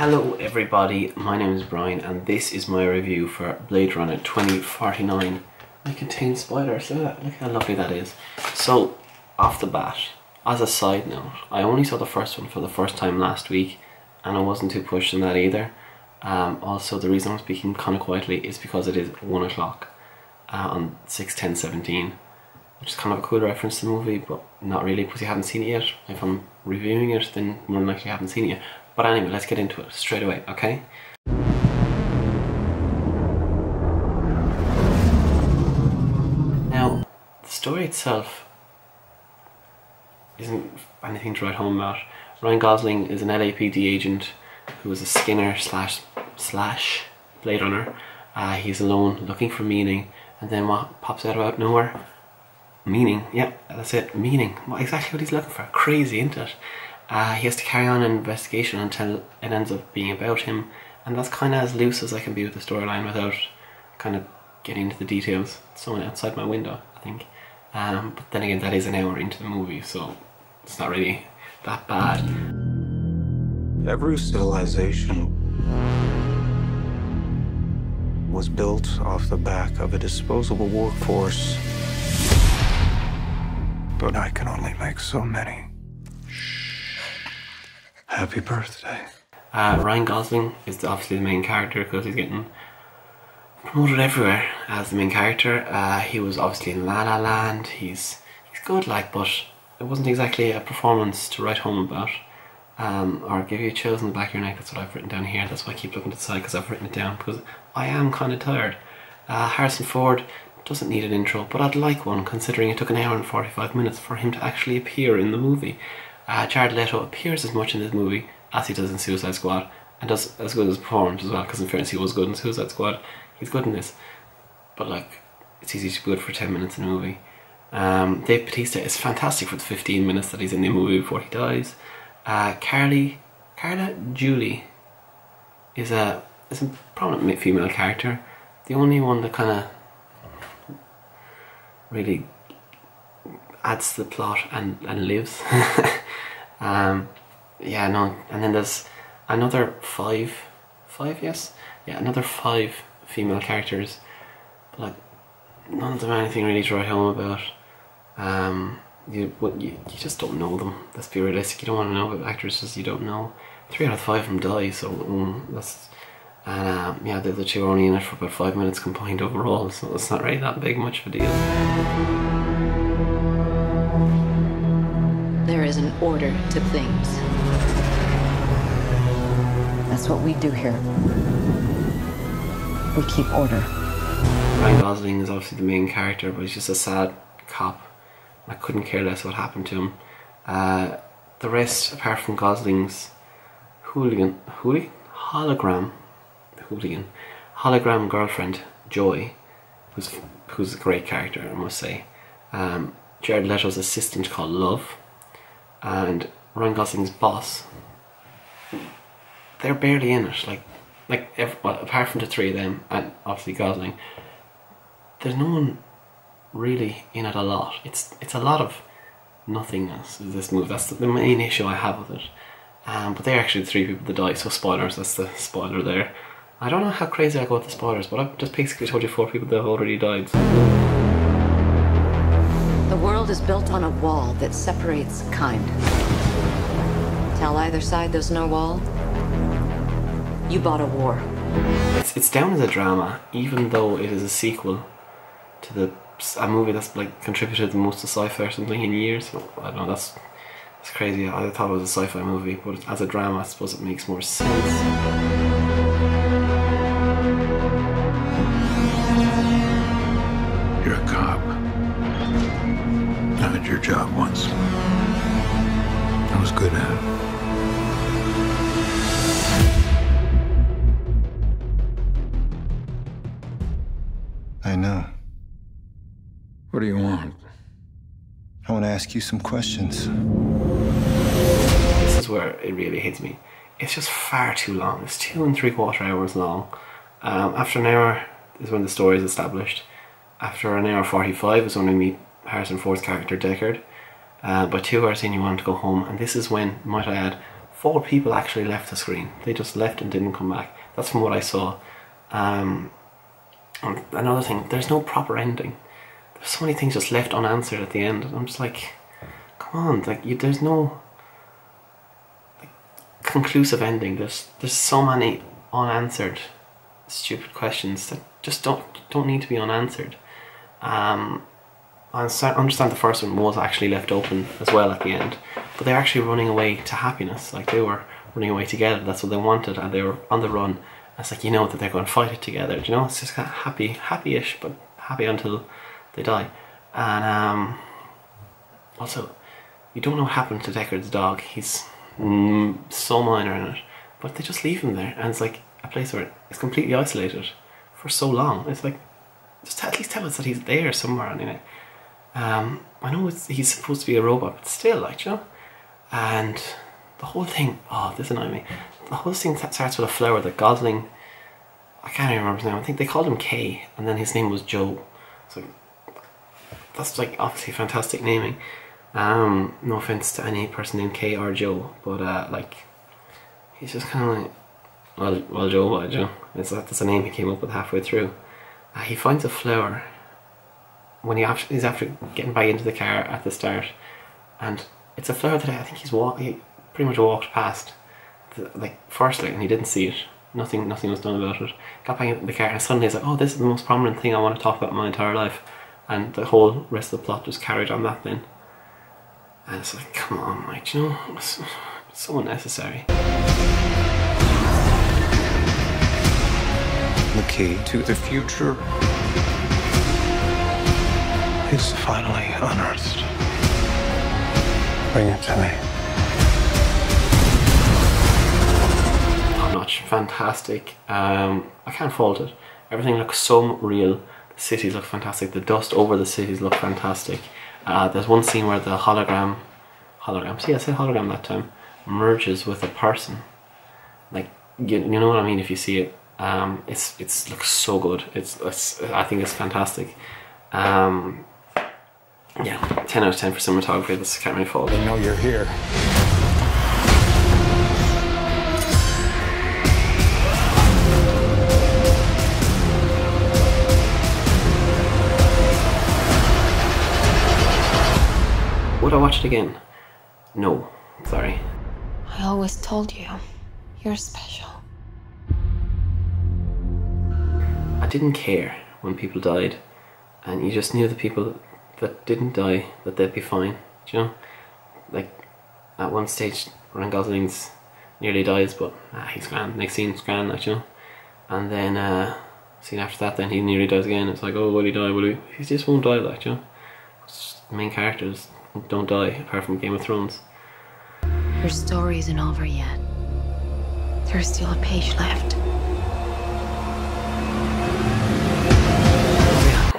Hello everybody, my name is Brian and this is my review for Blade Runner 2049. It contains spoilers, look how lovely that is. So, off the bat, as a side note, I only saw the first one for the first time last week and I wasn't too pushed on that either. Also, the reason I'm speaking kind of quietly is because it is 1 o'clock on 6/10/17, which is kind of a cool reference to the movie, but not really because you haven't seen it yet. If I'm reviewing it, then more than likely you haven't seen it yet. But anyway, let's get into it straight away, okay? Now, the story itself isn't anything to write home about. Ryan Gosling is an LAPD agent who is a Skinner slash Blade Runner. He's alone, looking for meaning, and then what pops out of nowhere? Meaning, yeah, that's it, meaning. Exactly what he's looking for. Crazy, isn't it? He has to carry on an investigation until it ends up being about him, and that's kind of as loose as I can be with the storyline without kind of getting into the details. It's someone outside my window, I think. But then again, that is an hour into the movie, so it's not really that bad. Every civilization was built off the back of a disposable workforce. But I can only make so many. Happy birthday. Ryan Gosling is obviously the main character because he's getting promoted everywhere as the main character. He was obviously in La La Land. He's good, like, but it wasn't exactly a performance to write home about, or give you chills in the back of your neck. That's what I've written down here. That's why I keep looking to the side, because I've written it down because I am kind of tired. Harrison Ford doesn't need an intro, but I'd like one considering it took an hour and 45 minutes for him to actually appear in the movie. Jared Leto appears as much in this movie as he does in Suicide Squad, and does as good as performance as well, because in fairness he was good in Suicide Squad. He's good in this, but like, it's easy to be good for 10 minutes in a movie. Dave Bautista is fantastic for the 15 minutes that he's in the movie before he dies. Carla Julie is a prominent female character. The only one that kind of really adds to the plot and lives. Yeah, no, and then there's another five, yes? Yeah, another 5 female characters, but like, none of them are anything really to write home about. You just don't know them. Let's be realistic. You don't want to know about actresses you don't know. 3 out of 5 of them die, so that's... And yeah, the other 2 are only in it for about 5 minutes combined overall, so it's not really that big much of a deal. There is an order to things. That's what we do here. We keep order. Ryan Gosling is obviously the main character, but he's just a sad cop. I couldn't care less what happened to him. The rest, apart from Gosling's hologram girlfriend, Joy, who's a great character, I must say. Jared Leto's assistant called Love, and Ryan Gosling's boss. They're barely in it. Well, apart from the 3 of them, and obviously Gosling, there's no one really in it a lot. It's a lot of nothingness, is this movie. That's the main issue I have with it. But they're actually the 3 people that die, so spoilers, that's the spoiler there. I don't know how crazy I go with the spoilers, but I've just basically told you 4 people that have already died. So. The world is built on a wall that separates kind. Tell either side there's no wall, you bought a war. It's down as a drama, even though it is a sequel to a movie that's like contributed the most to sci-fi or something in years. So, I don't know, that's crazy. I thought it was a sci-fi movie, but as a drama I suppose it makes more sense. You're a cop. I had your job once. I was good at it. I know. What do you want? I want to ask you some questions. This is where it really hits me. It's just far too long. It's 2 3/4 hours long. After an hour is when the story is established. After an hour 45 is when we meet Harrison Ford's character Deckard. By 2 hours in you want to go home, and this is when, might I add, 4 people actually left the screen. They just left and didn't come back. That's from what I saw. And another thing, there's no proper ending. There's so many things just left unanswered at the end. And I'm just like, come on, like there's no like, conclusive ending. There's so many unanswered stupid questions that just don't need to be unanswered. I understand the first one was actually left open as well at the end, but they're actually running away to happiness. Like they were running away together. That's what they wanted, and they were on the run. And it's like, you know that they're going to fight it together. You know, it's just kind of happy-ish, but happy until they die. And also, you don't know what happened to Deckard's dog. He's so minor in it, but they just leave him there, and it's like a place where it's completely isolated for so long. It's like, just at least tell us that he's there somewhere anyway. I know he's supposed to be a robot, but still, like, you know. And the whole thing, oh, this annoyed me. The whole thing starts with a flower that Gosling, I can't even remember his name. I think they called him Kay, and then his name was Joe. So that's like obviously fantastic naming. No offense to any person named Kay or Joe, but like he's just kind of like, well, Joe, what, Joe? That's a name he came up with halfway through. He finds a flower when he's after getting back into the car at the start, and it's a flower that I think he pretty much walked past, like firstly, and he didn't see it. Nothing was done about it. Got back into the car, and suddenly he's like, "Oh, this is the most prominent thing I want to talk about in my entire life," and the whole rest of the plot just carried on that then. And it's like, come on, like, you know, it's so unnecessary. The key to the future is finally unearthed. Bring it to me. Top-notch, fantastic. I can't fault it. Everything looks so real. The cities look fantastic. The dust over the cities look fantastic. There's one scene where the hologram, see, I said hologram that time, merges with a person. Like, you know what I mean if you see it. It looks so good. I think it's fantastic. Yeah, 10 out of 10 for cinematography. This can't really fault. They know you're here. Would I watch it again? No, sorry. I always told you, you're special. I didn't care when people died, and you just knew the people that didn't die, that they'd be fine, do you know? Like, at one stage, Ryan Gosling's nearly dies, but he's grand. Next scene's grand, like, you know? And then, scene after that, then he nearly dies again. It's like, oh, will he die? Will he? He just won't die, like, you know? The main characters don't die, apart from Game of Thrones. Your story isn't over yet. There's still a page left.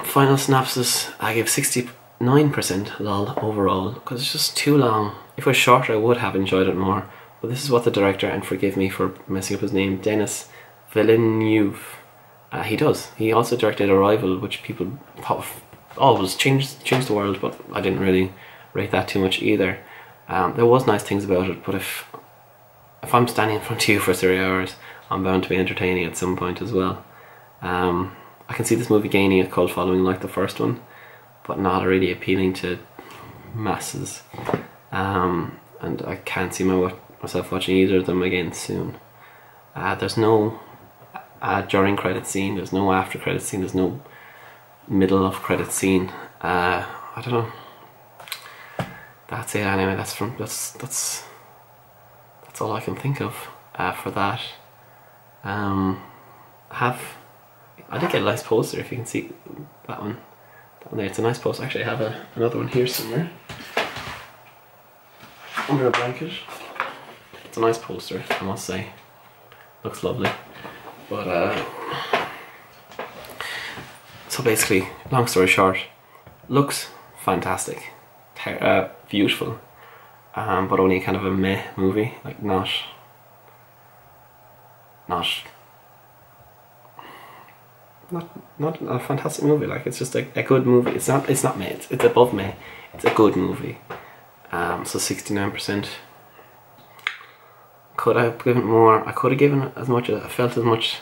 Final synopsis, I give 69% lol overall, because it's just too long. If it was shorter, I would have enjoyed it more. But this is what the director, and forgive me for messing up his name, Denis Villeneuve, he does. He also directed Arrival, which people thought always changed the world, but I didn't really rate that too much either. There was nice things about it, but if I'm standing in front of you for 3 hours, I'm bound to be entertaining at some point as well. I can see this movie gaining a cult following like the first one, but not really appealing to masses. And I can't see myself watching either of them again soon. There's no during credit scene, there's no after credit scene, there's no middle of credit scene. I don't know. That's it anyway. That's all I can think of for that. I did get a nice poster, if you can see that one down there. It's a nice poster. Actually, I have another one here somewhere under a blanket. It's a nice poster, I must say. Looks lovely. But so basically, long story short, looks fantastic, beautiful, but only kind of a meh movie. Like not a fantastic movie. Like, it's just a good movie. It's not meh, it's above meh. It's a good movie. So 69%. Could I have given more? I could have given as much, I felt as much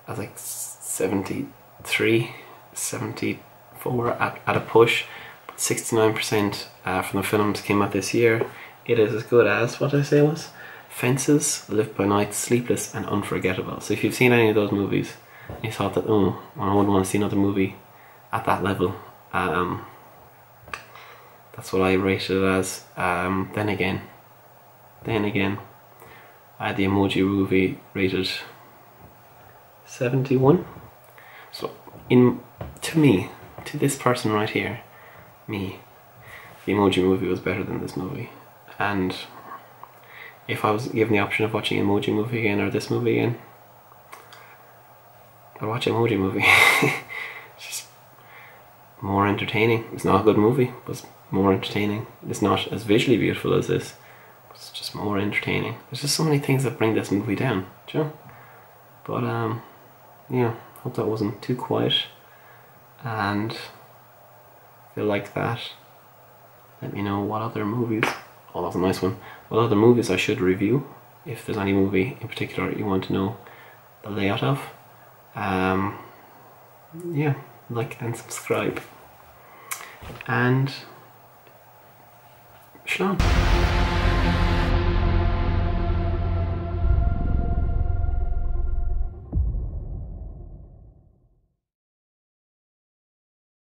as like 73, 74 at a push. But 69% from the films came out this year. It is as good as, what did I say it was? Fences, Live by Night, Sleepless and Unforgettable. So if you've seen any of those movies, you thought that, oh, I wouldn't want to see another movie at that level. That's what I rated it as. Then again, I had the Emoji Movie rated 71. So to this person right here, me, the Emoji Movie was better than this movie. And if I was given the option of watching Emoji Movie again or this movie again, I'd watch Emoji Movie. It's just more entertaining. It's not a good movie, but it's more entertaining. It's not as visually beautiful as this, but it's just more entertaining. There's just so many things that bring this movie down, do you know? But yeah, hope that wasn't too quiet. And if you like that, let me know what other movies, oh that was a nice one, what other movies I should review, if there's any movie in particular you want to know the layout of. Yeah, like and subscribe. And Shalom.